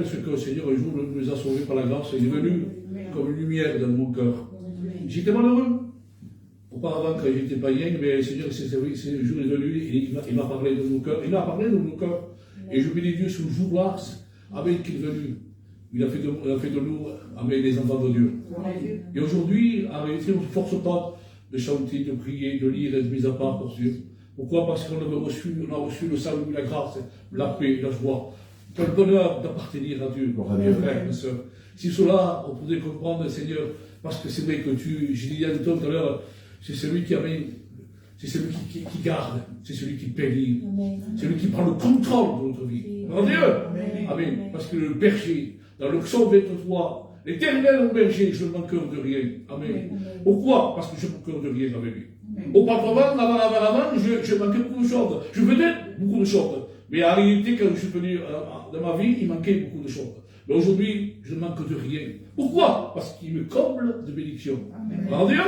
Ce que le Seigneur un jour nous a sauvés par la grâce, il est venu comme une lumière dans mon cœur. J'étais malheureux. Auparavant, quand j'étais païen, mais le Seigneur, ce jour est venu et il m'a parlé de nos cœurs. Il m'a parlé de nos cœurs. Et je bénis Dieu sur le jour-là, avec qu'il est venu. Il a fait de nous avec des enfants de Dieu. Et aujourd'hui, en réalité, on ne se force pas de chanter, de prier, de lire, d'être mis à part pour Dieu. Pourquoi? Parce qu'on a reçu le salut, la grâce, la paix, la joie. Quel bonheur d'appartenir à Dieu, frères et sœurs. Si cela, on pourrait comprendre, Seigneur, parce que c'est vrai que j'ai dit à tout à l'heure, c'est celui qui amène, c'est celui qui garde, c'est celui qui bénit, c'est celui qui prend le contrôle de notre vie. Grand Dieu. Amen. Parce que le berger, dans le psaume 23, l'Éternel mon berger, je ne manque de rien. Amen. Pourquoi? Parce que je ne manque de rien avec lui. Auparavant, avant, je manquais beaucoup de choses. Je faisais beaucoup de choses. Mais en réalité, quand je suis venu dans ma vie, il manquait beaucoup de choses. Mais aujourd'hui, je ne manque de rien. Pourquoi? Parce qu'il me comble de bénédictions. Grand Dieu,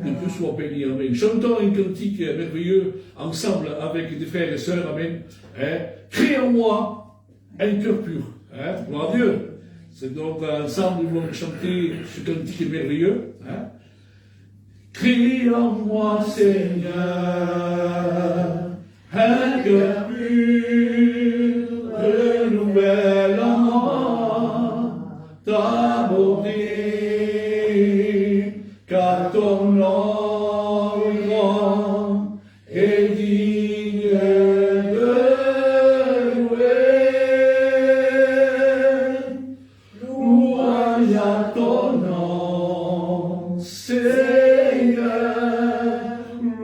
que Dieu soit béni. Amen. Chantons un cantique merveilleux ensemble avec des frères et sœurs. Amen. Crée en moi un cœur pur. Gloire à Dieu. C'est donc ensemble nous allons chanter ce cantique merveilleux. Crée en moi, Seigneur, un cœur pur, renouvelle en moi ta beauté, car ton nom est grand et digne de louer. Louange à ton nom, Seigneur,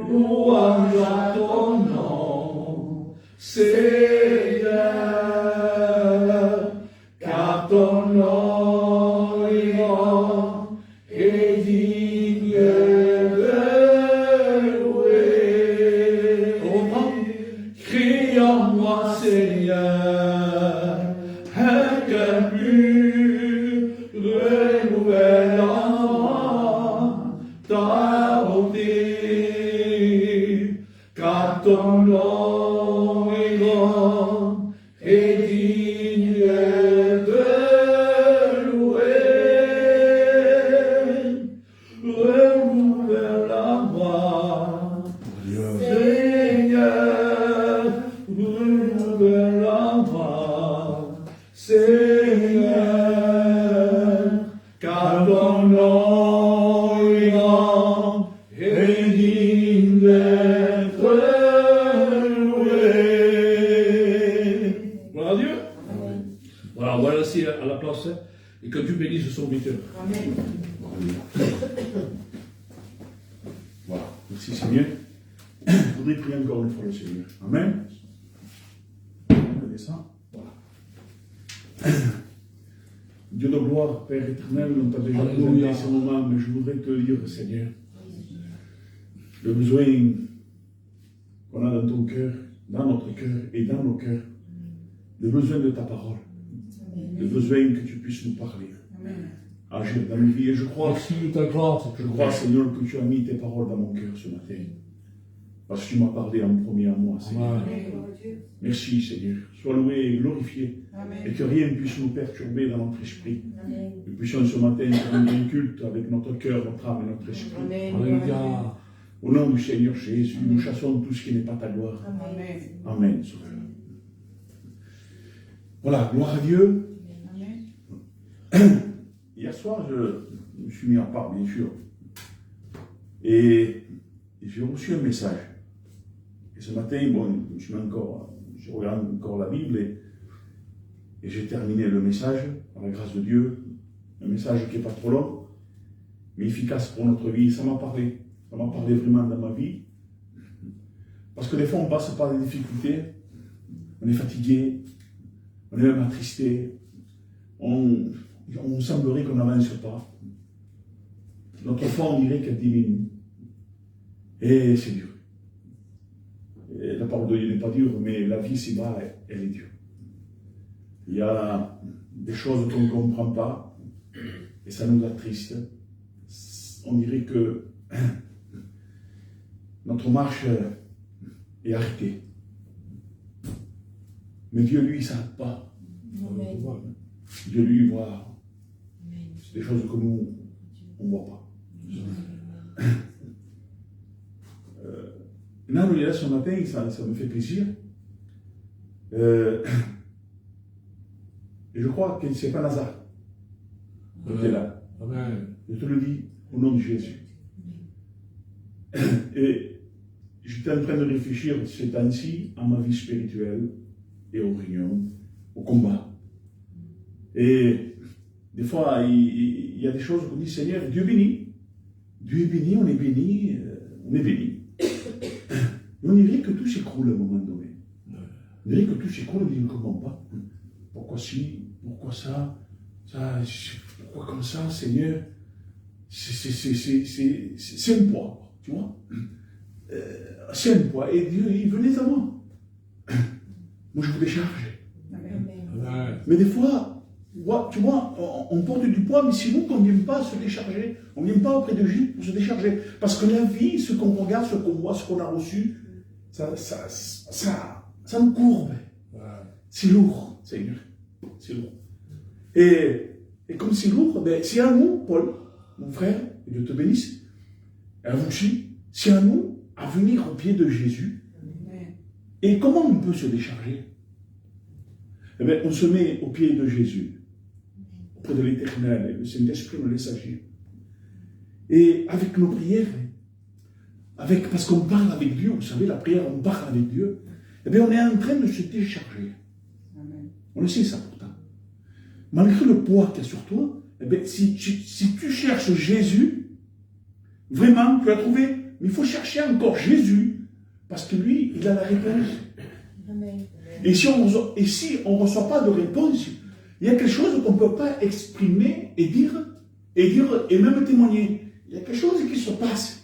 louange à ton nom, Seigneur, car ton nom est grand et digne de louer. Crie en moi, Seigneur, un cœur pur, renouvelle en moi ta beauté, car ton nom est grand et digne de louer. Renouvelle en moi, Seigneur, renouvelle en moi, Seigneur, car ton nom est grand et digne d'être loué. Voilà Dieu. Voilà, on va laisser à la place et que Dieu bénisse son serviteur. Amen. Voilà, merci Seigneur. Je voudrais prier encore une fois le Seigneur. Amen. Regardez ça. Voilà. Dieu de gloire, Père éternel, on t'a déjà donné ce moment, mais je voudrais te dire, Seigneur, le besoin qu'on a dans ton cœur, dans notre cœur et dans nos cœurs le besoin de ta parole, le besoin que tu puisses nous parler, agir dans nos vies. Et je crois, Merci de ta grâce. je crois, Seigneur, que tu as mis tes paroles dans mon cœur ce matin. Parce que tu m'as parlé en premier à moi, Seigneur. Merci, Seigneur. Sois loué et glorifié. Et que rien ne puisse nous perturber dans notre esprit. Que nous puissions ce matin rendre un culte avec notre cœur, notre âme et notre esprit. Alléluia. Au nom du Seigneur Jésus, nous chassons tout ce qui n'est pas ta gloire. Amen. Sauveur. Voilà, gloire à Dieu. Hier soir, je me suis mis à part, bien sûr. Et j'ai reçu un message. Et ce matin, bon, je regarde encore la Bible et j'ai terminé le message, par la grâce de Dieu. Un message qui n'est pas trop long, mais efficace pour notre vie. Ça m'a parlé. Ça m'a parlé vraiment dans ma vie. Parce que des fois, on passe par des difficultés. On est fatigué. On est même attristé. On semblerait qu'on n'avance pas. Notre foi, on dirait qu'elle diminue. Et c'est dur. Et la parole de Dieu n'est pas dure, mais la vie ci-bas, elle est dure. Il y a des choses qu'on ne comprend pas, et ça nous attriste. On dirait que notre marche est arrêtée. Mais Dieu, lui, il ne s'arrête pas. Dieu, lui, voit des choses que nous, on ne voit pas. Là, nous, ce matin, ça me fait plaisir. Et je crois que ce n'est pas Lazare qui est là. Amen. Je te le dis au nom de Jésus. Et j'étais en train de réfléchir ces temps-ci à ma vie spirituelle et aux réunions, au combat. Et des fois, il y a des choses qu'on dit, Seigneur, Dieu bénit. Dieu est béni, on est béni, on est béni. Et on dirait que tout s'écroule à un moment donné. On dirait que tout s'écroule, on dit, ne comprend pas. Pourquoi ci, pourquoi ça, pourquoi comme ça, Seigneur? C'est un poids, tu vois. C'est un poids. Et Dieu, il venait à moi. Moi, je vous décharge. Amen. Mais des fois, tu vois, on porte du poids, mais c'est nous qu'on ne vient pas se décharger. On ne vient pas auprès de Jésus pour se décharger. Parce que la vie, ce qu'on regarde, ce qu'on voit, ce qu'on a reçu, ça nous courbe. C'est lourd, Seigneur. C'est lourd. Et comme c'est lourd, ben, c'est à nous, Paul, mon frère, et Dieu te bénisse, et à vous aussi, c'est à nous à venir au pied de Jésus. Et comment on peut se décharger? Eh bien, on se met au pied de Jésus, auprès de l'Éternel, et le Saint-Esprit nous laisse agir. Et avec nos prières, parce qu'on parle avec Dieu, vous savez, la prière, on parle avec Dieu, eh bien, on est en train de se décharger. Amen. On le sait ça pourtant. Malgré le poids qu'il y a sur toi, eh bien, si tu cherches Jésus, vraiment, tu l'as trouvé, mais il faut chercher encore Jésus, parce que lui, il a la réponse. Amen. Et si on ne reçoit pas de réponse, il y a quelque chose qu'on ne peut pas exprimer et dire et même témoigner. Il y a quelque chose qui se passe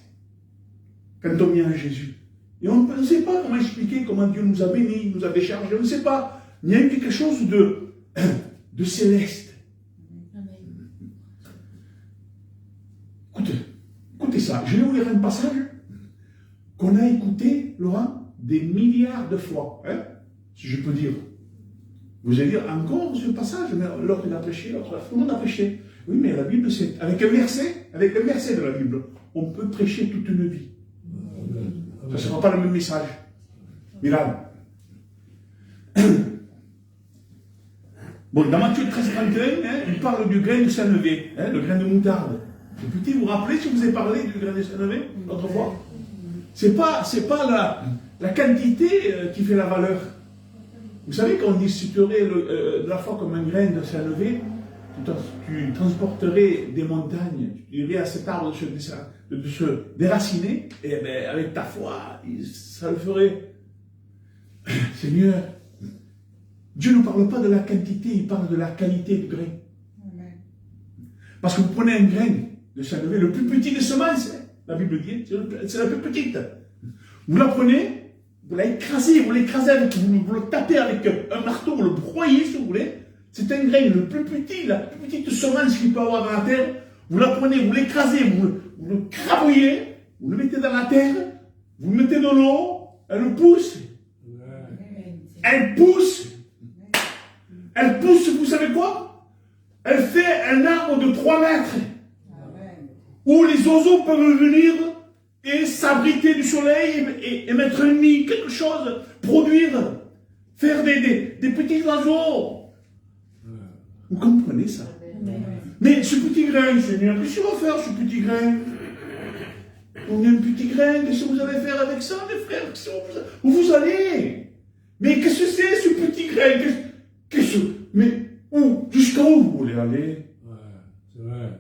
quand on vient à Jésus. Et on ne sait pas comment expliquer comment Dieu nous a bénis, nous a déchargés, on ne sait pas. Il y a quelque chose de céleste. Amen. Écoutez ça. Je vais vous lire un passage qu'on a écouté, Laurent, des milliards de fois. Hein, si je peux dire. Vous allez dire encore ce passage, mais l'autre il a prêché, l'autre tout le monde a prêché. Oui, mais la Bible, c'est avec un verset de la Bible, on peut prêcher toute une vie. Ça ne sera pas le même message. Milan. Bon, dans Matthieu 13, 31, il parle du grain de sénévé, le grain de moutarde. Le petit, vous vous rappelez si vous avez parlé du grain de sénévé l'autre fois? C'est pas la quantité qui fait la valeur. Vous savez, quand on dit si tu aurais de la foi comme un grain de sénévé, tu transporterais des montagnes, tu dirais à cet arbre de se déraciner, et bien, avec ta foi, ça le ferait. Seigneur, Dieu ne parle pas de la quantité, il parle de la qualité du grain. Amen. Parce que vous prenez un grain de sénévé, le plus petit des semences, la Bible dit, c'est la plus petite. Vous la prenez vous l'écrasez avec, vous le tapez avec un marteau, vous le broyez si vous voulez. C'est un grain le plus petit, la plus petite semence qu'il peut avoir dans la terre. Vous la prenez, vous l'écrasez, vous le crabouillez, vous le mettez dans la terre, vous mettez de l'eau, elle pousse. Elle pousse. Elle pousse, vous savez quoi? Elle fait un arbre de 3 mètres. Où les oiseaux peuvent venir et s'abriter du soleil et mettre un nid, quelque chose, produire, faire des petits oiseaux. Vous comprenez ça? Mais ce petit grain, Seigneur, qu'est-ce qu'il va faire ce petit grain? On a un petit grain, qu'est-ce que vous allez faire avec ça, mes frères? Où vous allez? Mais qu'est-ce que c'est ce petit grain? Mais où? Jusqu'à où vous voulez aller? C'est vrai.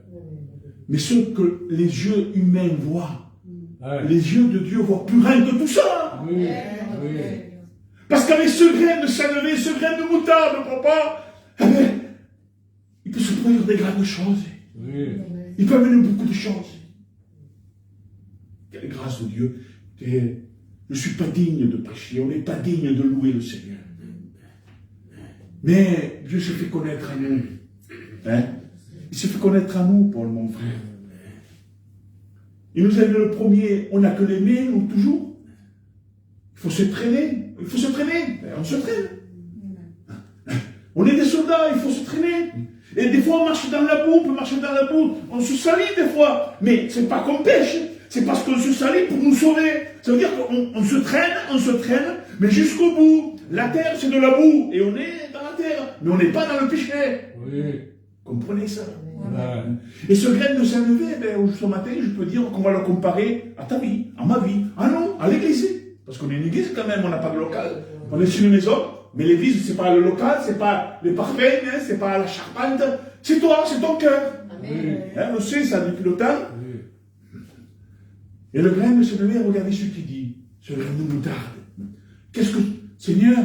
Mais ce que les yeux humains voient, les yeux de Dieu voient plus rien que tout ça. Oui, oui. Parce qu'avec ce grain de salvé, ce grain de moutarde, papa, eh bien, il peut se produire des grandes choses. Oui. Il peut amener beaucoup de choses. Quelle grâce de Dieu. Je ne suis pas digne de prêcher, on n'est pas digne de louer le Seigneur. Mais Dieu se fait connaître à nous. Hein? Il se fait connaître à nous, Paul, mon frère. Il nous a dit le premier, on n'a que l'aimer, nous, toujours. Il faut se traîner. Il faut se traîner. On se traîne. On est des soldats, il faut se traîner. Et des fois, on marche dans la boue, on peut marcher dans la boue. On se salit des fois. Mais c'est pas qu'on pêche. C'est parce qu'on se salit pour nous sauver. Ça veut dire qu'on se traîne, mais jusqu'au bout. La terre, c'est de la boue. Et on est dans la terre. Mais on n'est pas dans le péché. Oui. Comprenez ça? Ouais. Et ce grain de Saint-Levé, ce matin, je peux dire qu'on va le comparer à ta vie, à ma vie. Ah non, à l'église. Parce qu'on est une église quand même, on n'a pas de local. On est sur une maison, mais l'église, c'est pas le local, c'est pas les parfums, hein, c'est pas la charpente. C'est toi, c'est ton cœur. Hein, on sait ça depuis le temps. Oui. Et le grain de Saint-Levé, regardez ce qu'il dit. Ce grain de moutarde. Qu'est-ce que, Seigneur,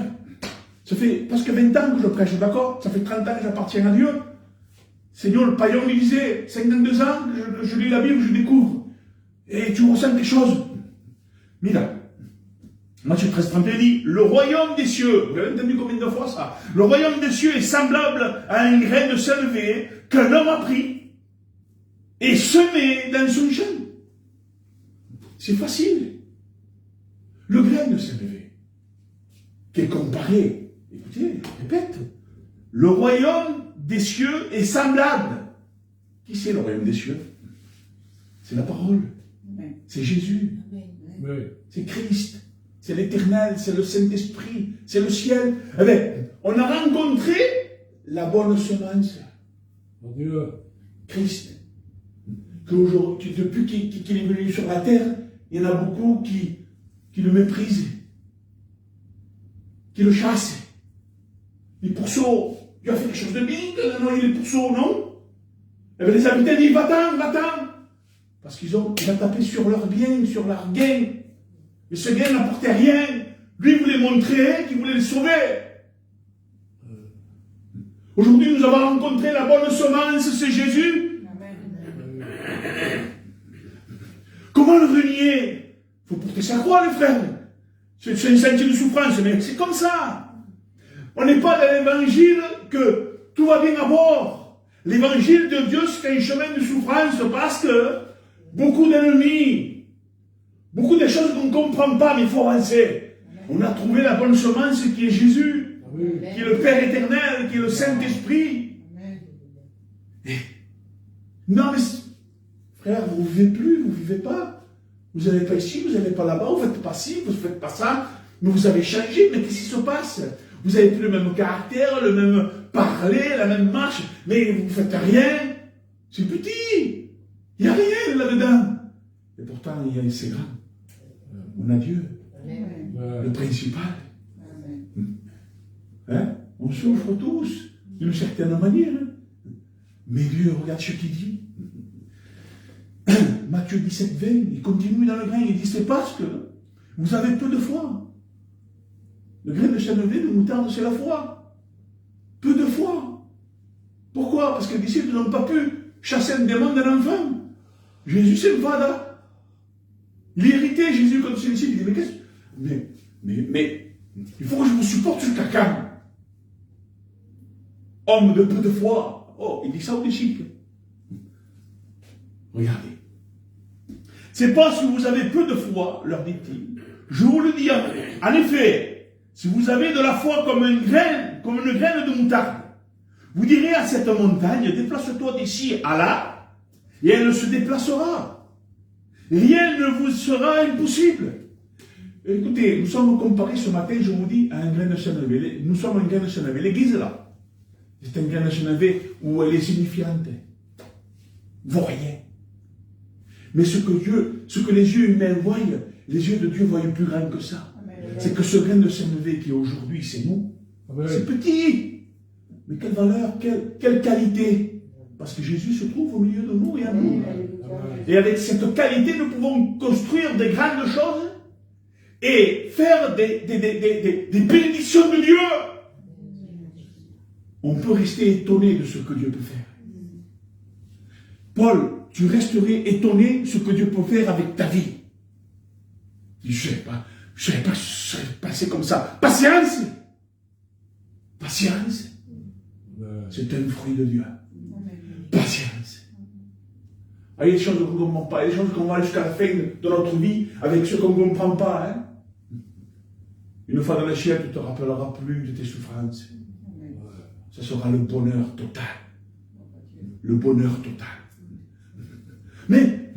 ça fait presque 20 ans que je prêche, d'accord? Ça fait 30 ans que j'appartiens à Dieu. Seigneur, le païen me disait, 52 ans, je lis la Bible, je découvre. Et tu ressens quelque chose. Mais là, Matthieu 13, 31 dit, le royaume des cieux, vous avez entendu combien de fois ça? Le royaume des cieux est semblable à un grain de salvé qu'un homme a pris et semé dans son champ. C'est facile. Le grain de salvé, qui est comparé, écoutez, je répète, le royaume des cieux est semblable. Qui c'est le royaume des cieux? C'est la parole. C'est Jésus. Oui. C'est Christ. C'est l'éternel. C'est le Saint-Esprit. C'est le ciel. Eh bien, on a rencontré la bonne semence. Mon Dieu. Christ. Qu'aujourd'hui, depuis qu'il est venu sur la terre, il y en a beaucoup qui le méprisent. Qui le chassent. Les pourceaux. Il a fait quelque chose de bien, non, il est pourceau, non? Eh bien, les habitants disent, va-t'en, va-t'en. Parce qu'il a tapé sur leur bien, sur leur gain. Mais ce gain n'apportait rien. Lui voulait montrer qu'il voulait les sauver. Aujourd'hui, nous avons rencontré la bonne semence, c'est Jésus. Comment le renier? Il faut porter sa croix, les frères. C'est un sentier de souffrance, mais c'est comme ça. On n'est pas dans l'évangile que tout va bien à bord. L'évangile de Dieu, c'est un chemin de souffrance parce que beaucoup d'ennemis, beaucoup de choses qu'on ne comprend pas, mais il faut avancer. On a trouvé la bonne semence qui est Jésus, qui est le Père éternel, qui est le Saint-Esprit. Non, mais frère, vous ne vivez plus, vous ne vivez pas. Vous n'allez pas ici, vous n'allez pas là-bas, vous ne faites pas ci, vous ne faites pas ça, mais vous avez changé, mais qu'est-ce qui se passe? Vous n'avez plus le même caractère, le même parler, la même marche, mais vous ne faites rien. C'est petit. Il n'y a rien là-dedans. Et pourtant, c'est grand. On a Dieu, le principal. Hein? On souffre tous, d'une certaine manière. Mais Dieu, regarde ce qu'il dit. Matthieu 17, 20, il continue dans le grain, il dit, c'est parce que vous avez peu de foi. Le grain de Saint-Levé, de moutarde, c'est la foi. Peu de foi. Pourquoi? Parce que les disciples n'ont pas pu chasser un démon d'un enfant. Jésus, c'est le Vada. Il est irrité, Jésus, comme ses disciples. Il dit, mais qu'est-ce? Mais il faut que je vous supporte jusqu'à quand? Homme de peu de foi. Oh, il dit ça aux disciples. Regardez. C'est pas si vous avez peu de foi, leur dit-il. Je vous le dis en effet, si vous avez de la foi comme une graine de moutarde, vous direz à cette montagne, déplace-toi d'ici à là, et elle se déplacera. Rien ne vous sera impossible. Écoutez, nous sommes comparés ce matin, je vous dis, à un grain de sénévé. Nous sommes un grain de sénévé. L'église est là. C'est un grain de sénévé où elle est signifiante. Vaut rien. Mais ce que les yeux humains voient, les yeux de Dieu voient plus grand que ça. C'est que ce grain de sénévé qui est aujourd'hui, c'est nous. C'est petit. Mais quelle valeur, quelle qualité. Parce que Jésus se trouve au milieu de nous et en nous. Et avec cette qualité, nous pouvons construire des grandes choses et faire des bénédictions de Dieu. On peut rester étonné de ce que Dieu peut faire. Paul, tu resterais étonné de ce que Dieu peut faire avec ta vie. Je ne savais pas que je serais passé comme ça. Patience. Patience. C'est un fruit de Dieu. Patience. Il y a des choses qu'on ne comprend pas. Il y a des choses qu'on va jusqu'à la fin de notre vie avec ce qu'on ne comprend pas. Hein? Une fois dans le ciel, tu ne te rappelleras plus de tes souffrances. Ce sera le bonheur total. Le bonheur total. Mais,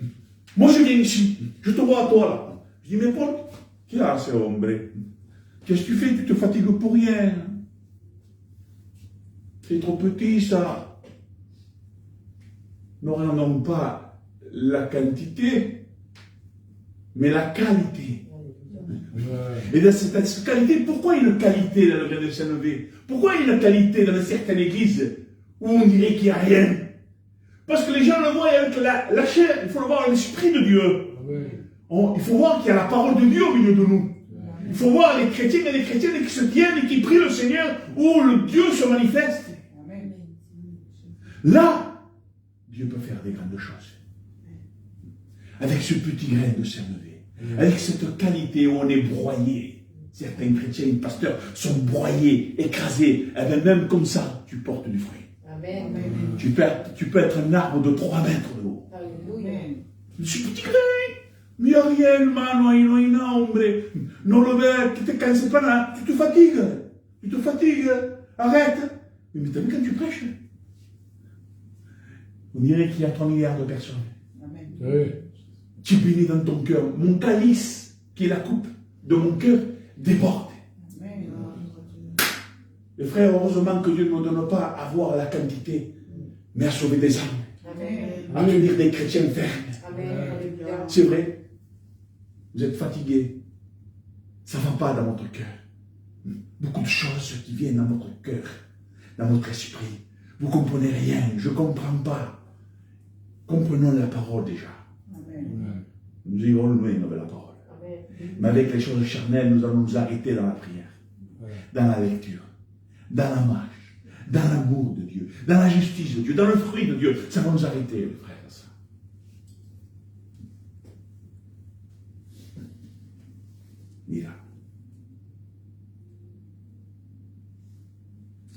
moi je viens ici. Je te vois à toi là. Je dis, mais Paul, qui a ce hombre? Qu'est-ce que tu fais? Tu te fatigues pour rien. C'est trop petit ça. Ne regardons pas la quantité, mais la qualité. Et dans cette qualité, pourquoi il y a une qualité dans le grain de sénévé? Pourquoi il y a une qualité dans certaines églises où on dirait qu'il n'y a rien? Parce que les gens le voient avec la chair, il faut le voir avec l'esprit de Dieu. Il faut voir qu'il y a la parole de Dieu au milieu de nous. Il faut voir les chrétiens et les chrétiennes qui se tiennent et qui prient le Seigneur, où le Dieu se manifeste. Là, Dieu peut faire des grandes choses. Avec ce petit grain de sénévé, avec cette qualité où on est broyé. Certains chrétiens et pasteurs sont broyés, écrasés. Et bien même comme ça, tu portes du fruit. Amen. Tu peux être un arbre de 3 mètres de haut. Ce petit grain. Mais il n'y a rien, mano, il n'y a hombre. Non, le verre, tu te canses pas là. Tu te fatigues. Tu te fatigues. Arrête. Mais t'as vu quand tu prêches? On dirait qu'il y a 3 milliards de personnes. Amen. Oui. Tu bénis dans ton cœur. Mon calice, qui est la coupe de mon cœur, déborde. Amen. Les frères, heureusement que Dieu ne nous donne pas à avoir la quantité, mais à sauver des âmes. Amen. À devenir des chrétiens fermes. Amen. C'est vrai. Vous êtes fatigués. Ça ne va pas dans votre cœur. Beaucoup de choses qui viennent dans votre cœur, dans votre esprit. Vous ne comprenez rien. Je ne comprends pas. Comprenons la parole déjà. Amen. Nous irons loin avec la parole. Amen. Mais avec les choses charnelles, nous allons nous arrêter dans la prière, dans la lecture, dans la marche, dans l'amour de Dieu, dans la justice de Dieu, dans le fruit de Dieu. Ça va nous arrêter, les frères. Ça. Mira.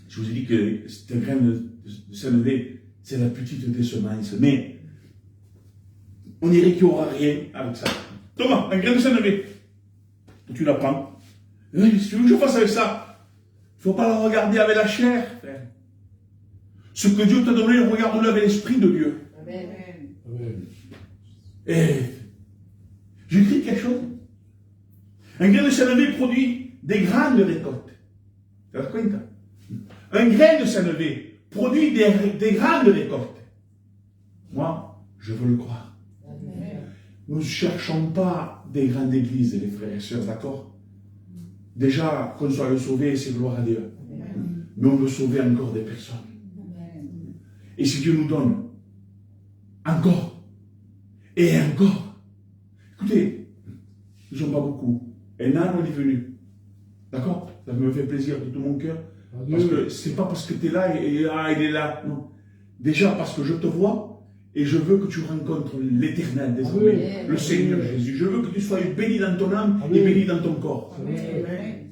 Je vous ai dit que cette graine de sénévé, c'est la petite des semences. Mais on dirait qu'il n'y aura rien avec ça. Thomas, un grain de sénévé. Tu la prends. Si tu veux que je fasse avec ça, il ne faut pas la regarder avec la chair, frère. Ce que Dieu t'a donné, regarde-le avec l'esprit de Dieu. Amen. Amen. Et j'écris quelque chose. Un grain de sénévé produit des grandes récoltes. Tu te compte? Un grain de sénévé produit des grandes récoltes. Moi, je veux le croire. Amen. Nous ne cherchons pas des grandes églises, les frères et sœurs, d'accord? Déjà, qu'on soit sauvé, c'est gloire à Dieu. Amen. Mais on veut sauver encore des personnes. Amen. Et si Dieu nous donne encore et encore, écoutez, nous ne sommes pas beaucoup. Un an, on est venu. D'accord? Ça me fait plaisir de tout mon cœur. Parce que c'est pas parce que tu es là et il est là. Non. Déjà parce que je te vois Et je veux que tu rencontres l'Éternel des Amen. armées, le Seigneur Jésus. Je veux que tu sois béni dans ton âme et Amen. béni dans ton corps. Amen.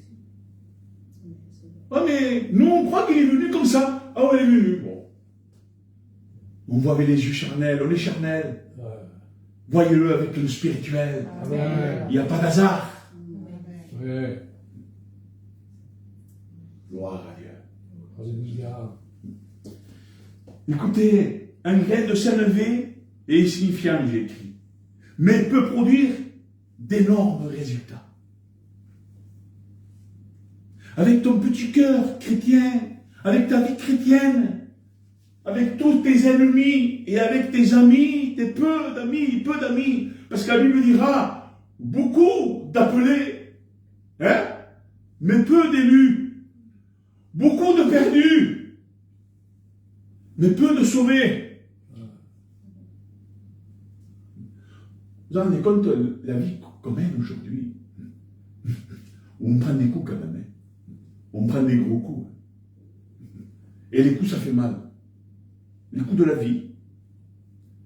Ah mais nous on croit qu'il est venu comme ça. Ah ouais, il est venu. Bon. On voit avec les yeux charnels, on est charnel. Ouais. Voyez-le avec le spirituel. Amen. Il n'y a pas d'hasard. Ouais. Gloire à Dieu. Alléluia. Écoutez, un grain de sénévé est insignifiant, j'ai écrit, mais peut produire d'énormes résultats. Avec ton petit cœur chrétien, avec ta vie chrétienne, avec tous tes ennemis et avec tes amis, tes peu d'amis, parce que la Bible dira, beaucoup d'appelés, hein, mais peu d'élus, beaucoup de perdus, mais peu de sauvés. Vous vous rendez compte la vie qu'on mène aujourd'hui? On prend des coups quand même. Hein. On prend des gros coups. Et les coups, ça fait mal. Les coups de la vie.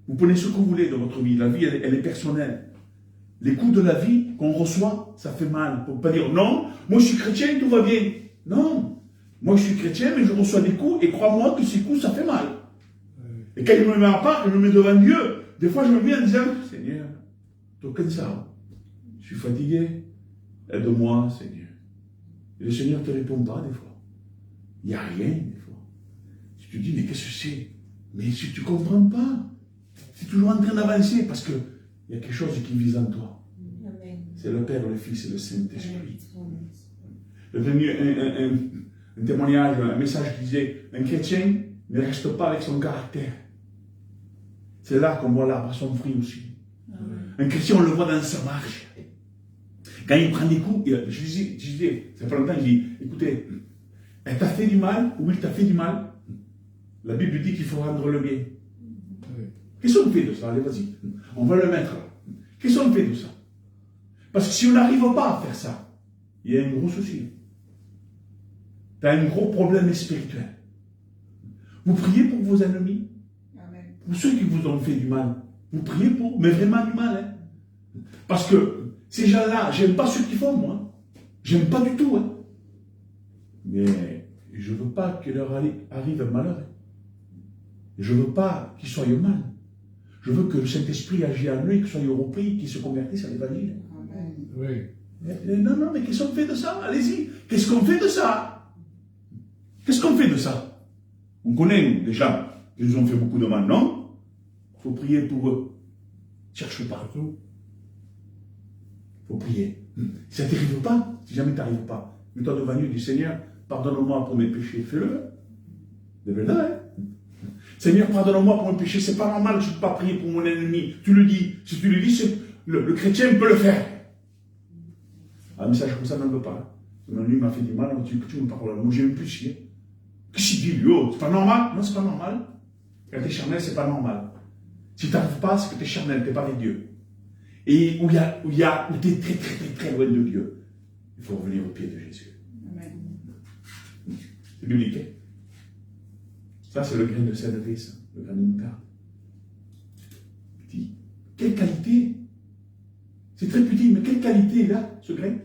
Vous prenez ce que vous voulez dans votre vie. La vie, elle est personnelle. Les coups de la vie qu'on reçoit, ça fait mal. Pour ne pas dire, non, moi je suis chrétien, tout va bien. Non. Moi je suis chrétien, mais je reçois des coups, et crois-moi que ces coups, ça fait mal. Et quand il me met à part, je me mets devant Dieu. Des fois, je me mets en disant, Seigneur, toi comme ça, je suis fatigué. Aide-moi, Seigneur. Et le Seigneur ne te répond pas des fois. Il n'y a rien des fois. Tu te dis, mais qu'est-ce que c'est? Mais si tu ne comprends pas, tu es toujours en train d'avancer parce qu'il y a quelque chose qui vise en toi. C'est le Père, le Fils et le Saint-Esprit. J'ai entendu un témoignage, un message qui disait, un chrétien ne reste pas avec son caractère. C'est là qu'on voit l'arbre à son fruit aussi. Un chrétien, on le voit dans sa marche. Quand il prend des coups, je disais, ça fait longtemps, je dis, écoutez, elle t'a fait du mal, ou il t'a fait du mal, la Bible dit qu'il faut rendre le bien. Qu'est-ce qu'on fait de ça? Allez, vas-y, on va le mettre là. Qu'est-ce qu'on fait de ça? Parce que si on n'arrive pas à faire ça, il y a un gros souci. Tu as un gros problème spirituel. Vous priez pour vos ennemis. Amen. Pour ceux qui vous ont fait du mal. Vous priez pour, mais vraiment du mal. Hein? Parce que ces gens-là, j'aime pas ce qu'ils font, moi. J'aime pas du tout. Hein. Mais je ne veux pas qu'il leur arrive un malheur. Je ne veux pas qu'ils soient mal. Je veux que le Saint-Esprit agisse en eux et qu'ils soient repris, qu'ils se convertissent à l'évangile. Oui. Non, mais qu'est-ce qu'on fait de ça? Allez-y. Qu'est-ce qu'on fait de ça? Qu'est-ce qu'on fait de ça? On connaît des gens qui nous ont fait beaucoup de mal, non? Il faut prier pour eux. Cherche partout. Il faut prier. Si ça ne t'arrive pas, si jamais tu n'arrives pas, mets-toi devant Dieu, dis Seigneur, pardonne-moi pour mes péchés, fais-le. De verdad, hein? Seigneur, pardonne-moi pour mes péchés, c'est pas normal, je ne peux pas prier pour mon ennemi. Tu le dis. Si tu le dis, le chrétien peut le faire. Un message comme ça ne veut pas. Mon ennemi m'a fait du mal, tu me parles. Moi, j'ai même plus chier. Qu'est-ce qu'il dit, c'est pas normal? Non, c'est pas normal. Quand tu es charnel, c'est pas normal. Si tu n'arrives pas, c'est que tu es charnel, tu n'es pas avec Dieu. Et où tu es très, très, très, très loin de Dieu, il faut revenir au pied de Jésus. Amen. C'est biblique. Hein? Ça, c'est le grain de sénévé, ça, le grain de moutarde. Petit. Quelle qualité! C'est très petit, mais quelle qualité il a, ce grain?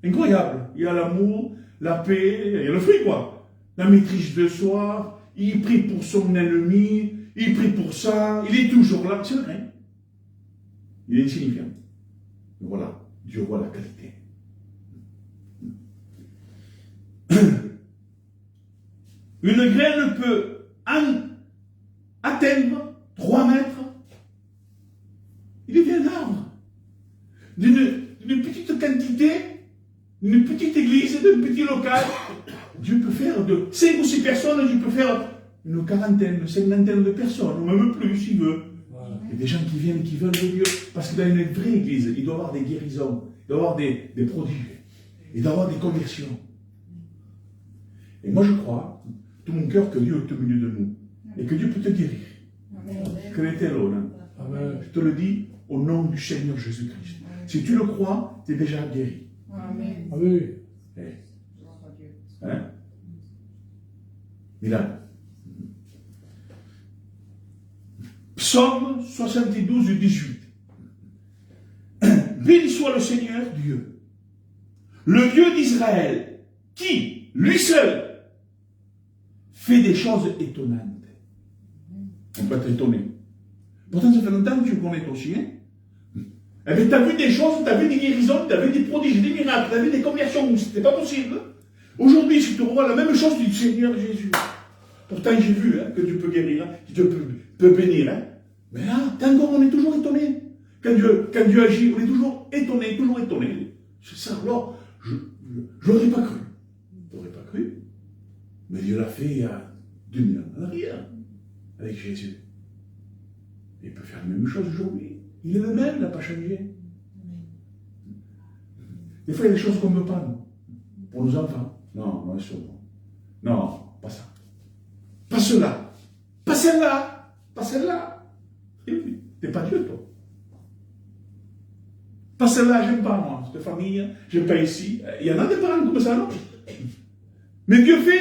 Incroyable. Il y a l'amour, la paix, il y a le fruit, quoi. La maîtrise de soi, il prie pour son ennemi, il prie pour ça, il est toujours là. C'est le grain. Il est insignifiant. Voilà, Dieu voit la qualité. Une graine peut atteindre 3 mètres. Il devient un arbre. D'une petite quantité, d'une petite église, d'un petit local, Dieu peut faire de 5 ou 6 personnes, Dieu peut faire une quarantaine, une cinquantaine de personnes, ou même plus s'il veut. Il y a des gens qui viennent, qui veulent de Dieu. Parce que dans une vraie église, il doit y avoir des guérisons, il doit y avoir des prodiges, il doit y avoir des conversions. Et moi je crois, tout mon cœur, que Dieu est au milieu de nous. Et que Dieu peut te guérir. Credetelo, hein? Je te le dis au nom du Seigneur Jésus-Christ. Si tu le crois, tu es déjà guéri. Amen. Oui. Hein? Milan. Psaume 72, 18. Béni soit le Seigneur Dieu, le Dieu d'Israël, qui, lui seul, fait des choses étonnantes. On peut être étonné. Pourtant, ça fait longtemps que tu connais aussi, hein? Eh bien, tu as vu des choses, tu as vu des guérisons, tu as vu des prodiges, des miracles, tu as vu des conversions où c'était pas possible. Aujourd'hui, si tu revois la même chose du Seigneur Jésus, pourtant j'ai vu que tu peux guérir, que tu peux bénir. Hein. Mais là, encore, on est toujours étonné. Quand Dieu agit, on est toujours étonné, toujours étonné. C'est ça, alors, je l'aurais pas cru. Je l'aurais pas cru. Mais Dieu l'a fait il y a 2000 ans en arrière, avec Jésus. Il peut faire la même chose aujourd'hui. Il est le même, il n'a pas changé. Des fois, il y a des choses qu'on ne veut pas, nous. Pour nos enfants. Non, non, non, pas ça. Pas cela. Pas celle-là. Pas celle-là. T'es pas Dieu, toi. Pas celle-là, j'aime pas, moi. Cette famille, j'aime pas ici. Il y en a des parents comme ça, non? Mais Dieu fait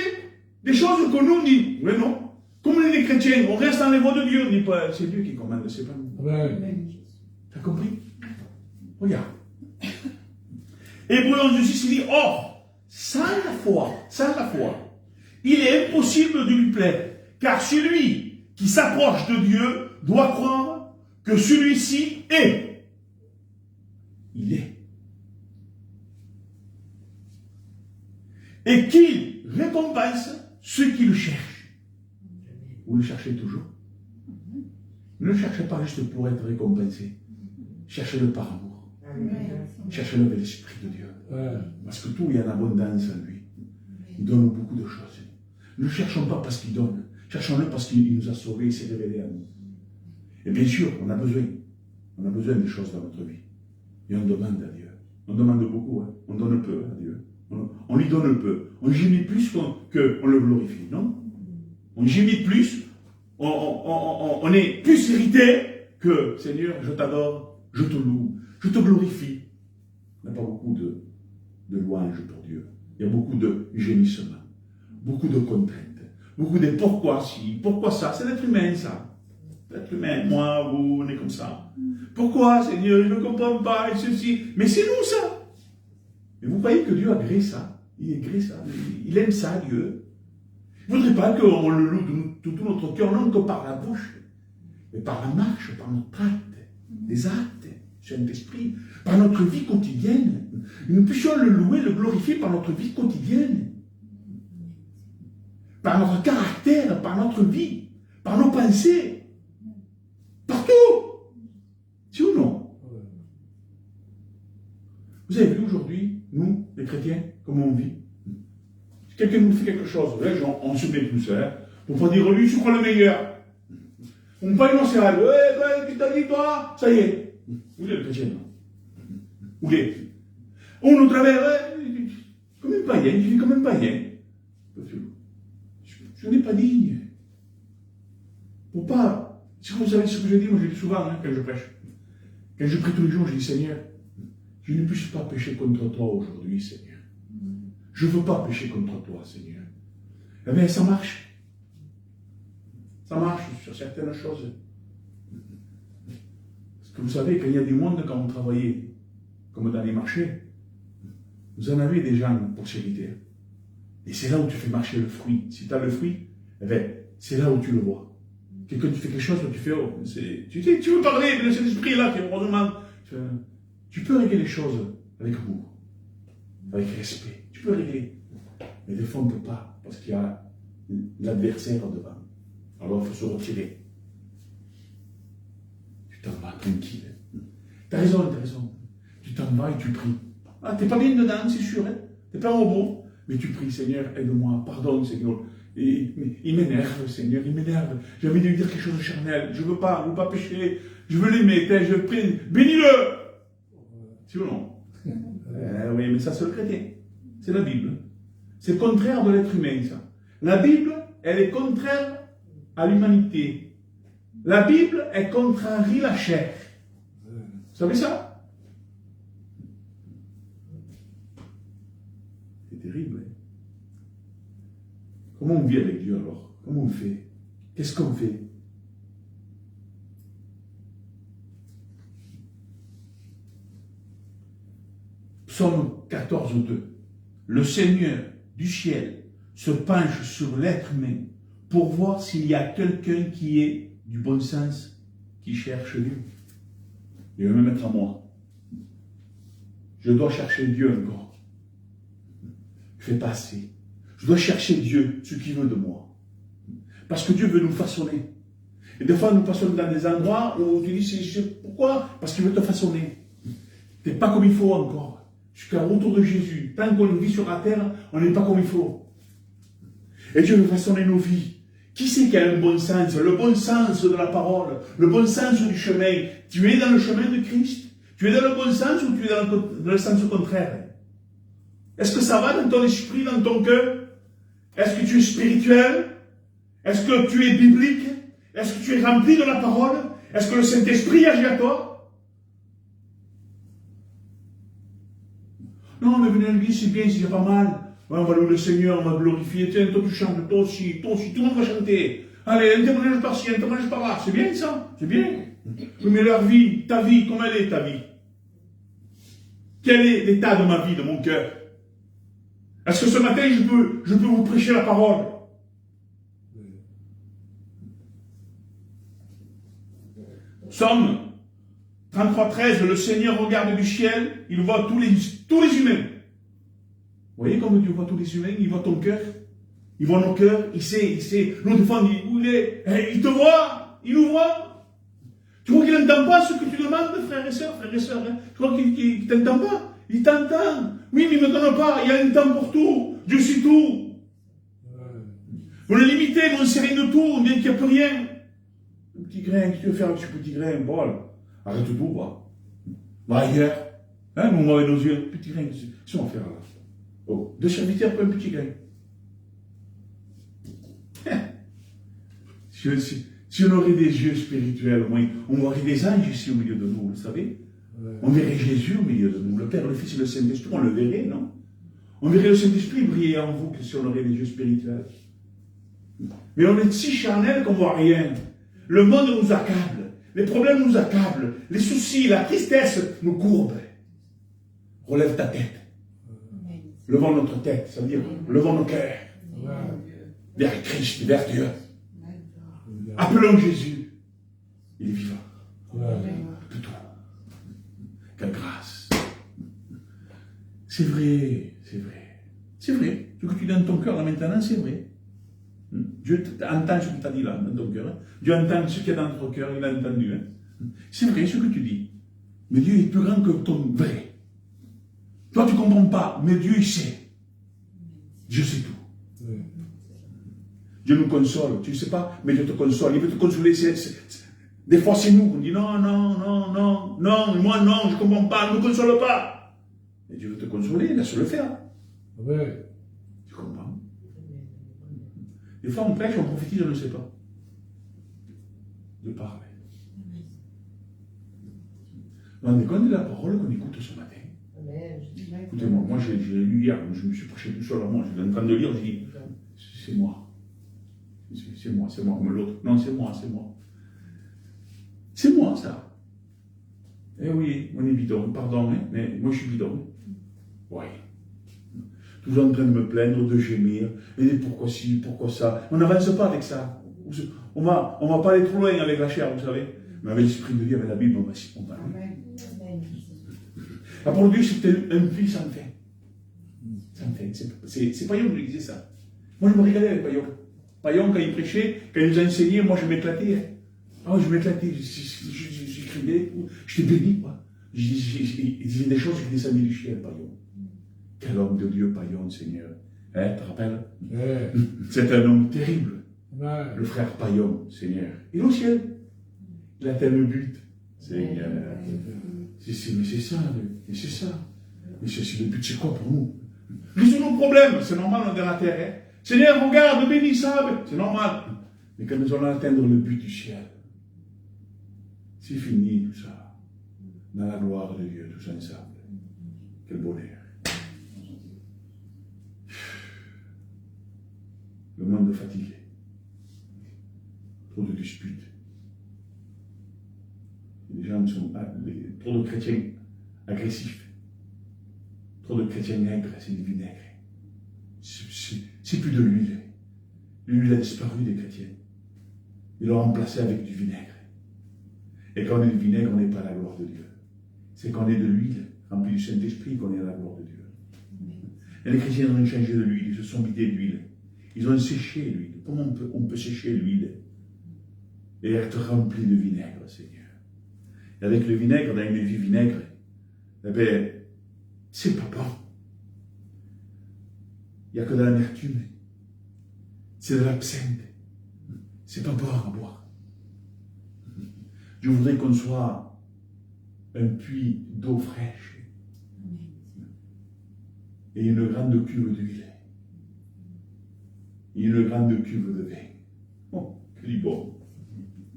des choses que nous, on dit. Oui, non. Comme on est des chrétiens, on reste dans les voies de Dieu. On dit pas, c'est Dieu qui commande, c'est pas nous. Amen. T'as compris? Regarde. Hébreux 11:6, il dit, or, sans la foi, il est impossible de lui plaire, car celui qui s'approche de Dieu doit croire que celui-ci est. Il est. Et qu'il récompense ceux qui le cherchent. Vous le cherchez toujours. Ne le cherchez pas juste pour être récompensé. Cherchez-le par amour. Cherchez-le avec l'Esprit de Dieu. Parce que tout est en abondance en lui. Il donne beaucoup de choses. Ne le cherchons pas parce qu'il donne. Cherchons-le parce qu'il nous a sauvés, il s'est révélé à nous. Et bien sûr, on a besoin. On a besoin des choses dans notre vie. Et on demande à Dieu. On demande beaucoup. Hein. On donne peu à Dieu. On lui donne peu. On gémit plus qu'on le glorifie, non? On gémit plus. On est plus irrité que Seigneur, je t'adore, je te loue, je te glorifie. Il n'y a pas beaucoup de louanges pour Dieu. Il y a beaucoup de gémissements, beaucoup de contraintes, beaucoup de pourquoi si, pourquoi ça. C'est l'être humain, ça. L'être humain, moi, vous, on est comme ça. Pourquoi, Seigneur, je ne comprends pas, et ceci. Mais c'est nous, ça. Mais vous croyez que Dieu a créé ça? Il a créé ça. Il aime ça, Dieu. Il ne voudrait pas qu'on le loue de tout notre cœur, non que par la bouche, mais par la marche, par notre acte, des actes, Saint-Esprit, par notre vie quotidienne. Nous puissions le louer, le glorifier par notre vie quotidienne, par notre caractère, par notre vie, par nos pensées, partout. Si ou non? Vous avez vu aujourd'hui, nous, les chrétiens, comment on vit? Si quelqu'un nous fait quelque chose, on se met tous, hein, pour pas dire lui, je crois le meilleur. On ne pas énoncer à lui, qu'est-ce que t'as dit toi? Ça y est. Où est le chrétien? Où est? On nous travers, comme un païen, je vis comme un païen. Je n'ai pas digne. Pour pas. Si vous savez ce que je dis, moi je dis souvent quand je prêche. Quand je prie tous les jours, je dis Seigneur, je ne puisse pas pécher contre toi aujourd'hui, Seigneur. Je ne veux pas pécher contre toi, Seigneur. Eh bien, ça marche. Ça marche sur certaines choses. Parce que vous savez, quand il y a du monde, quand vous travaillez, comme dans les marchés, vous en avez des gens pour s'éviter. Et c'est là où tu fais marcher le fruit. Si tu as le fruit, eh bien, c'est là où tu le vois. Quelqu'un tu fais quelque chose, tu fais, oh, tu veux parler, mais cet esprit-là qui est heureusement. Tu peux régler les choses avec amour, avec respect. Tu peux régler. Mais des fois, on ne peut pas, parce qu'il y a l'adversaire devant. Alors, il faut se retirer. Tu t'en vas tranquille. T'as raison. Tu t'en vas et tu pries. Ah, t'es pas bien dedans, c'est sûr, hein. T'es pas un robot. Mais tu pries, Seigneur, aide-moi, pardonne, Seigneur. Et, il m'énerve, Seigneur, il m'énerve. J'ai envie de lui dire quelque chose de charnel. Je veux pas pécher. Je veux l'aimer. Je prie. Bénis-le. Si ou non? Oui, mais ça, c'est le chrétien. C'est la Bible. C'est le contraire de l'être humain, ça. La Bible, elle est contraire à l'humanité. La Bible, elle contrarie la chair. Vous savez ça? C'est terrible. Hein? Comment on vit avec Dieu alors? Comment on fait? Qu'est-ce qu'on fait? Psaume 14, 2. Le Seigneur du ciel se penche sur l'être humain pour voir s'il y a quelqu'un qui ait du bon sens, qui cherche Dieu. Il va me mettre à moi. Je dois chercher Dieu encore. Je ne fais pas assez. Je dois chercher Dieu, ce qu'il veut de moi. Parce que Dieu veut nous façonner. Et des fois, nous façonne dans des endroits où tu dis, pourquoi? Parce qu'il veut te façonner. Tu n'es pas comme il faut encore. Jusqu'à retour de Jésus. Tant qu'on vit sur la terre, on n'est pas comme il faut. Et Dieu veut façonner nos vies. Qui c'est qui a un bon sens? Le bon sens de la parole, le bon sens du chemin. Tu es dans le chemin de Christ? Tu es dans le bon sens ou tu es dans le sens contraire? Est-ce que ça va dans ton esprit, dans ton cœur? Est-ce que tu es spirituel? Est-ce que tu es biblique? Est-ce que tu es rempli de la parole? Est-ce que le Saint-Esprit agit à toi? Non, mais venez à l'église, c'est bien, c'est pas mal. Ouais, on va louer le Seigneur, on va glorifier. Tiens, toi tu chantes, toi aussi, tout le monde va chanter. Allez, un témoignage par-ci, un témoignage par-là. C'est bien ça, c'est bien. Oui, mais leur vie, ta vie, comment elle est ta vie? Quel est l'état de ma vie, de mon cœur? Est-ce que ce matin, je peux vous prêcher la parole? Psaume 33, 13, le Seigneur regarde du ciel, il voit tous les humains. Vous voyez comme Dieu voit tous les humains, il voit ton cœur, il voit nos cœurs, il sait. Nous, des fois, on dit, où il est? Il te voit, il nous voit. Tu crois qu'il n'entend pas ce que tu demandes, frères et sœurs, hein? Tu crois qu'il ne t'entend pas? Il t'entend. Oui, mais il ne me donne pas, il y a un temps pour tout. Dieu sait tout. On est limité, mais on ne sait rien de tout, on dit qu'il n'y a plus rien. Le petit grain, qu'est-ce que tu veux faire avec ce petit grain? Bon, arrête tout, va. Va ailleurs. Hein, nous, on va avec nos yeux. Petit grain, qu'est-ce qu'on va faire là? Oh, deux serviteurs pour un petit grain. Si on aurait des yeux spirituels, au moins, on aurait des anges ici au milieu de nous, vous savez? On verrait Jésus au milieu de nous, le Père, le Fils et le Saint-Esprit, on le verrait, non? On verrait le Saint-Esprit briller en vous que si on aurait des yeux spirituels. Mais on est si charnel qu'on ne voit rien. Le monde nous accable, les problèmes nous accablent, les soucis, la tristesse nous courbent. Relève ta tête. Levons notre tête, ça veut dire levons nos cœurs vers Christ, vers Dieu. Appelons Jésus. Il est vivant. De tout. Quelle grâce. C'est vrai, c'est vrai. C'est vrai. Ce que tu dis dans ton cœur là maintenant, c'est vrai. Dieu entend ce que tu as dit là, dans ton cœur. Dieu entend ce qu'il y a dans ton cœur, il a entendu. C'est vrai ce que tu dis. Mais Dieu est plus grand que ton vrai. Toi, tu ne comprends pas, mais Dieu, il sait. Dieu sait tout. Dieu nous console. Tu ne sais pas, mais Dieu te console. Il veut te consoler. Des fois, c'est nous qu'on dit non, moi non, je ne comprends pas, ne me console pas. Mais Dieu veut te consoler, laisse-le faire. Tu comprends? Des fois, on prêche, on prophétise, on ne sait pas. De parler. Vous vous rendez compte de la parole qu'on écoute ce matin? Écoutez-moi, moi j'ai lu hier, je me suis prêché tout seul à moi, je suis en train de lire, je dis, c'est moi. C'est moi, comme l'autre. Non, c'est moi. C'est moi, ça. Eh oui, on est bidon, pardon, hein, mais moi je suis bidon. Oui. Toujours en train de me plaindre, de gémir, et pourquoi ci, pourquoi ça. On n'avance pas avec ça. On va pas aller trop loin avec la chair, vous savez. Mais avec l'esprit de Dieu, avec la Bible, on va aller. La parole de Dieu, c'est un puits sans fin. Sans fin. C'est Paillon qui lui disait ça. Moi, je me régalais avec Paillon. Paillon, quand il prêchait, quand il nous enseignait, moi, je m'éclatais. Ah, je m'éclatais. J'écrivais. J'étais béni, quoi. Il disait des choses qui descendaient du ciel, Paillon. Quel homme de Dieu, Paillon, Seigneur. Hein, tu te rappelles? C'est un homme terrible. Le frère Paillon, Seigneur. Il est au ciel. Il atteint le but. Seigneur. Mais c'est ça. Mais c'est le but, c'est quoi pour nous? Résous nos problèmes, c'est normal, on est dans la terre. Hein? Seigneur, regarde, bénis ça, c'est normal. Mais quand nous allons atteindre le but du ciel, c'est fini tout ça. Dans la gloire de Dieu, tous ensemble. Quel bonheur. Le monde fatigué. Trop de disputes. Les gens sont trop de chrétiens agressifs. Trop de chrétiens nègres, c'est du vinaigre. C'est plus de l'huile. L'huile a disparu des chrétiens. Ils l'ont remplacé avec du vinaigre. Et quand on est du vinaigre, on n'est pas à la gloire de Dieu. C'est quand on est de l'huile, rempli du Saint-Esprit, qu'on est à la gloire de Dieu. Et les chrétiens ont changé de l'huile, ils se sont vidés d'huile. Ils ont séché l'huile. Comment on peut sécher l'huile et être rempli de vinaigre, Seigneur? Et avec le vinaigre, dans une vie vinaigre, eh bien, c'est pas bon. Il n'y a que de l'amertume. C'est de l'absinthe. C'est pas bon à boire. Je voudrais qu'on soit un puits d'eau fraîche et une grande cuve d'huile et une grande cuve de vin. Oh, que du bon.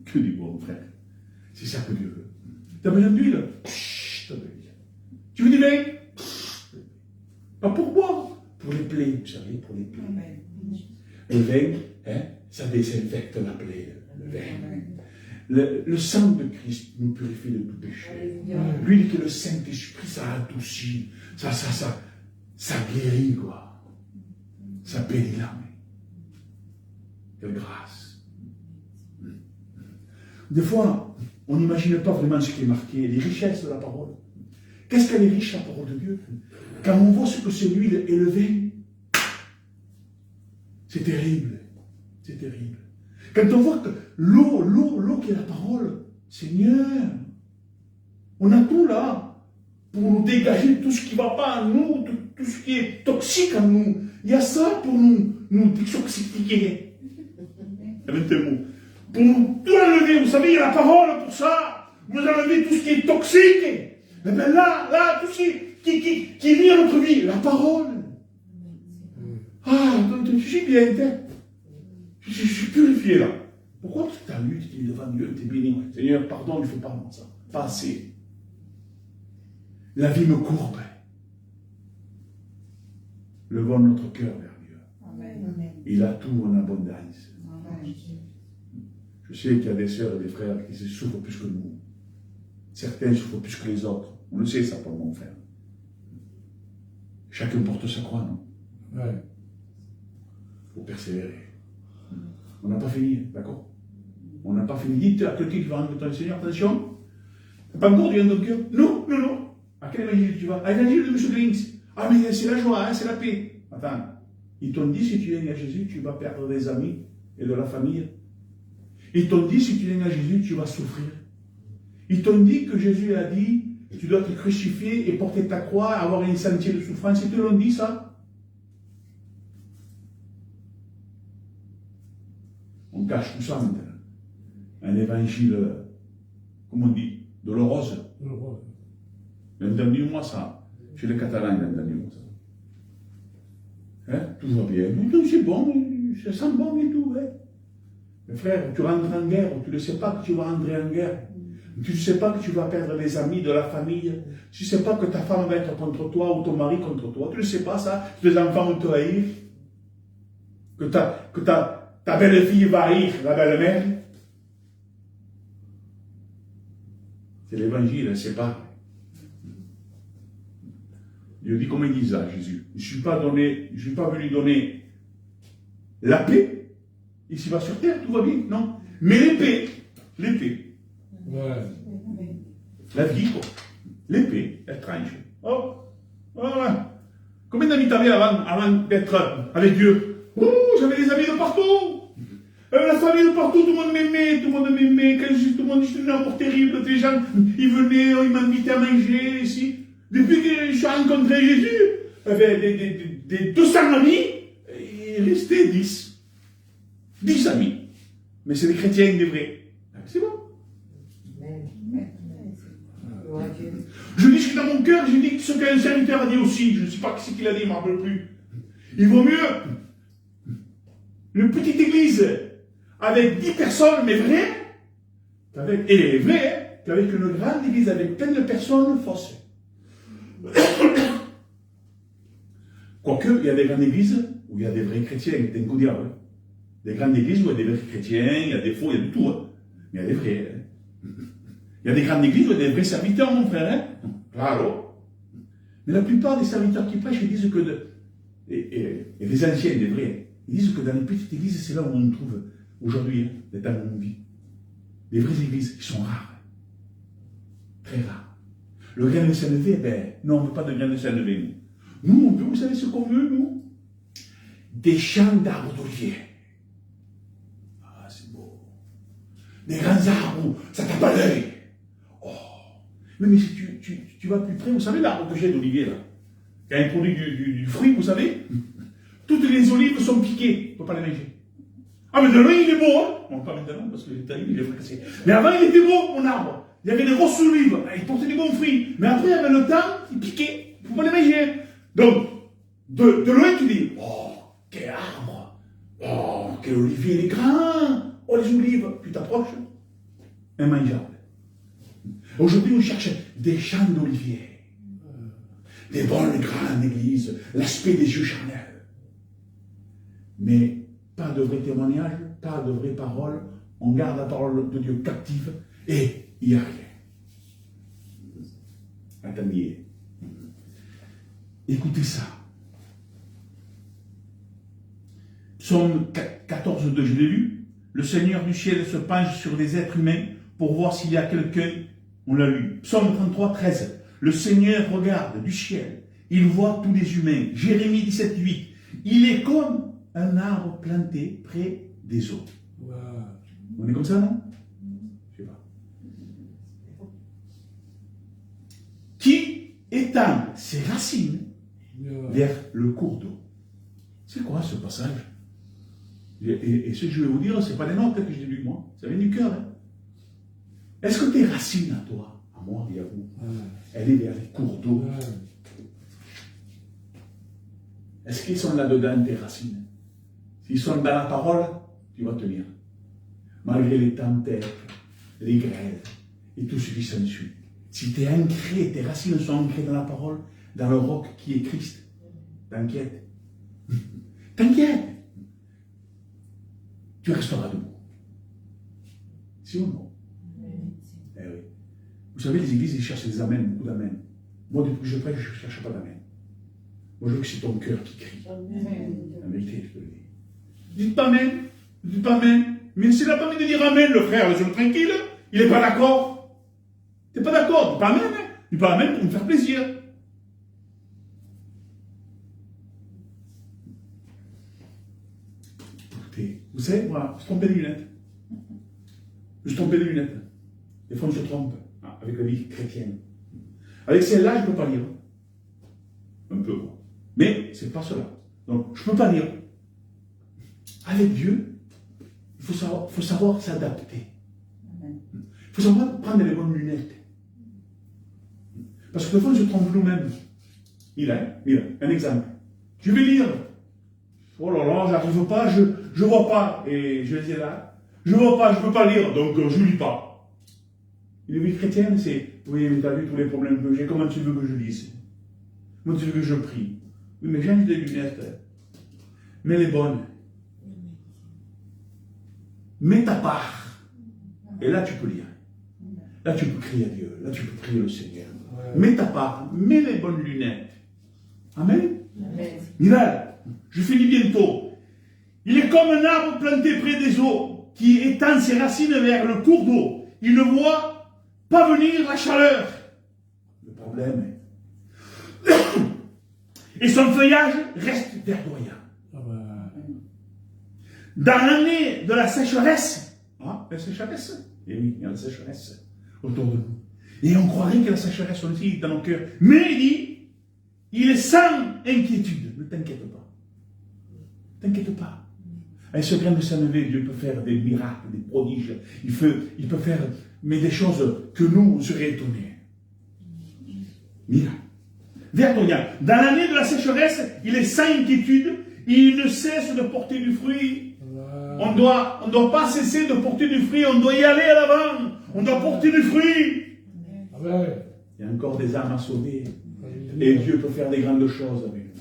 Que du bon, frère. C'est ça que Dieu veut. Tu as besoin d'huile? T'as de l'huile. Tu veux du vin? Pas pour boire, pour les plaies, vous savez, pour les plaies. Le vin, hein, ça désinfecte la plaie, le vin. Le sang de Christ nous purifie de tout péché. L'huile qui est le Saint-Esprit, ça adoucit, ça guérit, quoi. Ça bénit l'âme. Quelle grâce. Des fois, on n'imagine pas vraiment ce qui est marqué, les richesses de la parole. Qu'est-ce qu'elle est riche, la parole de Dieu? Quand on voit ce que c'est l'huile et le vin, c'est terrible. C'est terrible. Quand on voit que l'eau qui est la parole, Seigneur, on a tout là pour nous dégager tout ce qui ne va pas en nous, tout ce qui est toxique en nous. Il y a ça pour nous détoxifier. Avec un mot. Pour nous tout enlever, vous savez, il y a la parole pour ça. Vous enlevez tout ce qui est toxique. Et bien là, tout ce qui est mis à notre vie, la parole. Ah, je suis bien, je suis purifié là. Pourquoi tu as lu, tu es devant Dieu, tu es béni? Seigneur, pardon, je ne fais pas ça. Pas assez. La vie me courbe. Levons notre cœur vers Dieu. Amen. Il a tout en abondance. Amen. Je sais qu'il y a des sœurs et des frères qui souffrent plus que nous. Certains souffrent plus que les autres. On le sait ça pour mon frère. Chacun porte sa croix, non? Ouais. Il faut persévérer. On n'a pas fini, d'accord? On n'a pas fini. Dites à quelqu'un qui va rendre ton Seigneur, attention. Pas encore du notre cœur? Non. À quel évangile tu vas? À l'évangile de M. Glings. Ah, mais c'est la joie, hein, c'est la paix. Attends. Ils t'ont dit, si tu viens à Jésus, tu vas perdre des amis et de la famille. Ils t'ont dit, si tu viens à Jésus, tu vas souffrir. Ils t'ont dit que Jésus a dit, tu dois te crucifier et porter ta croix, avoir un sentier de souffrance. Ils te l'ont dit, ça? On cache tout ça maintenant. Un évangile, comment on dit, dolorose. Entendu-moi ça. Chez les Catalans, entendu-moi ça. Hein? Tout va bien. C'est bon, ça sent bon et tout. Hein? Mais frère, tu rentres en guerre, tu ne sais pas que tu vas rentrer en guerre. Tu ne sais pas que tu vas perdre les amis de la famille. Tu ne sais pas que ta femme va être contre toi ou ton mari contre toi. Tu ne sais pas ça. Que tes enfants vont te haïr. Que ta belle-fille va haïr la belle-mère. C'est l'évangile, c'est pas. Dieu dit comment il dit ça, Jésus. Je ne suis pas venu donner la paix. Ici-bas sur terre, tout va bien, non. Mais l'épée. Ouais. La vie, quoi. L'épée, elle tranche. Oh, voilà. Combien d'amis t'avais avant d'être avec Dieu? Oh, j'avais des amis de partout. La famille de partout, tout le monde m'aimait. Quand tout le monde disait un amour terrible, les gens, ils venaient, ils m'invitaient à manger ici. Depuis que je suis rencontré Jésus, des 200 amis, il restait 10. 10 amis. Mais c'est des chrétiens, des vrais. C'est bon. Je dis ce qui est dans mon cœur, je dis ce qu'un serviteur a dit aussi. Je ne sais pas ce qu'il a dit, je ne me rappelle plus. Il vaut mieux une petite église avec 10 personnes, mais vraies, et vraies, qu'avec une grande église avec plein de personnes fausses. Quoique, il y a des grandes églises où il y a des vrais chrétiens, des coups diable. Des grandes églises où il y a des vrais chrétiens, il y a des faux, il y a de tout. Hein. Mais il y a des vrais. Hein. Il y a des grandes églises où il y a des vrais serviteurs, mon frère. Hein. Claro. Mais la plupart des serviteurs qui prêchent, ils disent que, et les anciens, les vrais, ils disent que dans les petites églises, c'est là où on trouve aujourd'hui, les temps où on vit. Les vraies églises, ils sont rares. Très rares. Le grain de Saint-Levé, ben, non, on ne veut pas de grain de Saint-Levé. Nous, on veut, vous savez ce qu'on veut, nous? Des champs d'arbres d'olivier. Ah, c'est beau. Des grands arbres, ça tape à l'œil. Oh. Mais si tu vas plus près, vous savez l'arbre que j'ai d'olivier, là? Quand il produit du fruit, vous savez? Toutes les olives sont piquées. On ne peut pas les manger. Ah, mais de loin, il est beau, hein? Bon, pas maintenant, parce que il est fracassé. Mais avant, il était beau, mon arbre. Il y avait des grosses olives. Il portait des bons fruits. Mais après, avec le temps, il piquait. Il ne faut pas les manger. Donc, de loin, tu dis, oh, quel arbre. Oh, quel olivier, il est grand. Oh, les olives. Tu t'approches, immangeable. Aujourd'hui, on cherche des champs d'oliviers. Des bonnes grandes églises. L'aspect des yeux charnels. Mais pas de vrai témoignage, pas de vraie parole. On garde la parole de Dieu captive et il n'y a rien. Attendez. Écoutez ça. Psaume 14:2, je l'ai lu. Le Seigneur du ciel se penche sur les êtres humains pour voir s'il y a quelqu'un. On l'a lu. Psaume 33:13. Le Seigneur regarde du ciel. Il voit tous les humains. Jérémie 17:8. Il est comme un arbre planté près des eaux. Ouais. On est comme ça, non? Je sais pas. Qui étend ses racines vers le cours d'eau. C'est quoi ce passage? Et ce que je vais vous dire, ce n'est pas des notes que j'ai lues moi, ça vient du cœur. Hein. Est-ce que tes racines à toi, à moi et à vous, elle est vers les cours d'eau? Est-ce qu'ils sont là-dedans, tes racines? S'ils sont dans la parole, tu vas tenir. Malgré les tempêtes, les grêles et tout ce qui s'ensuit. Si tu es ancré, tes racines sont ancrées dans la parole, dans le roc qui est Christ, t'inquiète. T'inquiète. Tu resteras debout. Si ou non? Eh oui. Vous savez, les églises, ils cherchent des amens, beaucoup d'amens. Moi, depuis que je prêche, je ne cherche pas d'amens. Moi, je veux que c'est ton cœur qui crie. La vérité, je te le dis. Dites pas amen. Dites pas amen. Mais s'il n'a pas envie de dire amen, le frère, laisse-le tranquille. Il n'est pas d'accord. Tu n'es pas d'accord. Dis pas amen. Hein. Dis pas amen pour me faire plaisir. Écoutez, vous savez, moi, je trompe les lunettes. Je trompe les lunettes. Des fois, on se trompe avec la vie chrétienne. Avec celle-là, je ne peux pas lire. Un peu, quoi. Mais c'est pas cela. Donc, je ne peux pas lire. Avec Dieu, il faut savoir s'adapter. Il faut savoir prendre les bonnes lunettes. Parce que des fois, on se trompe nous-mêmes. Il a un exemple. Je vais lire. Oh là là, j'arrive pas, je ne vois pas. Et je disais là, je ne vois pas, je ne peux pas lire, donc je ne lis pas. Une vie chrétienne, c'est, oui, mais tu as vu tous les problèmes que j'ai, comment tu veux que je lise? Comment tu veux que je prie? Oui, mais j'ai des lunettes. Mais les bonnes. Mets ta part. Et là, tu peux lire. Là, tu peux crier à Dieu. Là, tu peux prier au Seigneur. Mets ta part. Mets les bonnes lunettes. Amen. Miral, je finis bientôt. Il est comme un arbre planté près des eaux, qui étend ses racines vers le cours d'eau. Il ne voit pas venir la chaleur. Le problème est... Et son feuillage reste verdoyant. Dans l'année de la sécheresse, la sécheresse, et oui, il y a la sécheresse autour de nous. Et on croirait que la sécheresse aussi dans nos cœurs. Mais il dit, il est sans inquiétude. Ne t'inquiète pas. T'inquiète pas. Avec ce grain de Saint-Levé, Dieu peut faire des miracles, des prodiges. Il peut faire mais des choses que nous, on serait étonnés. Miracle. Verdoyant. Dans l'année de la sécheresse, il est sans inquiétude. Il ne cesse de porter du fruit. On doit pas cesser de porter du fruit. On doit y aller à l'avant. On doit porter du fruit. Amen. Il y a encore des âmes à sauver. Et Dieu peut faire des grandes choses avec nous.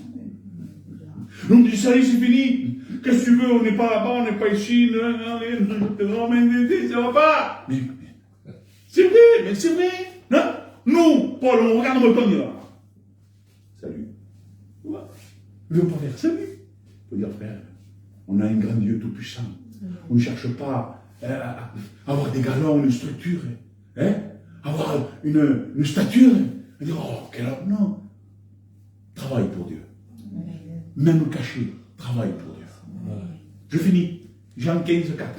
Donc, ça y est, c'est fini. Qu'est-ce que tu veux? On n'est pas là-bas, on n'est pas ici. Ça va pas. Mais c'est vrai, mais c'est vrai. Non? Nous, Paul, on regarde le temps là. ne veut pas faire ça, lui. Il faut dire, frère, on a un grand Dieu tout-puissant. On ne cherche pas à avoir des galons, une structure, hein, avoir une stature, et dire, oh, quel homme, non. Travaille pour Dieu. Même caché, travaille pour Dieu. Je finis. Jean 15, 4.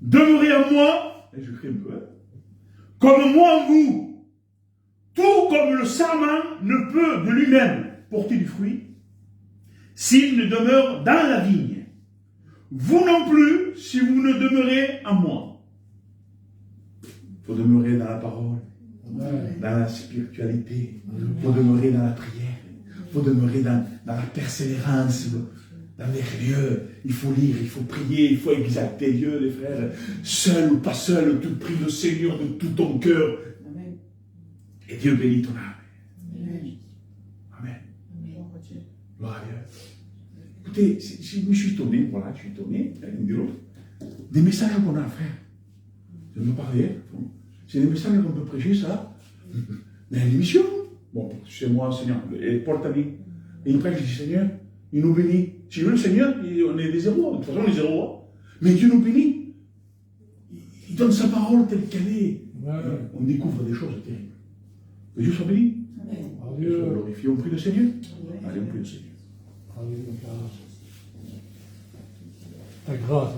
Demeurez en moi, et je crie un peu, comme moi en vous, tout comme le sarment ne peut de lui-même porter du fruit, s'il ne demeure dans la vigne. Vous non plus, si vous ne demeurez en moi. Il faut demeurer dans la parole, dans la spiritualité, il faut demeurer dans la prière, il faut demeurer dans la persévérance, dans les lieux. Il faut lire, il faut prier, il faut exalter Dieu, les frères. Seul ou pas seul, tu pries le Seigneur de tout ton cœur. Et Dieu bénit ton âme. Amen. Gloire à Dieu. Écoutez, je suis étonné, voilà, je suis étonné, l'une de l'autre. Des messages qu'on a à faire. Je me parlais. C'est des messages qu'on peut prêcher, ça. Mais l'émission. Bon, c'est moi, Seigneur. Et Paul t'a dit. Et il prêche, il dit, Seigneur, il nous bénit. Si le Seigneur, on est des zéros. De toute façon, on est zéros. Mais Dieu nous bénit. Il donne sa parole telle qu'elle est. On découvre des choses terribles. Que Dieu soit béni. Dieu soit glorifié. On prie le Seigneur. Allez, on prie le Seigneur. Ta grâce,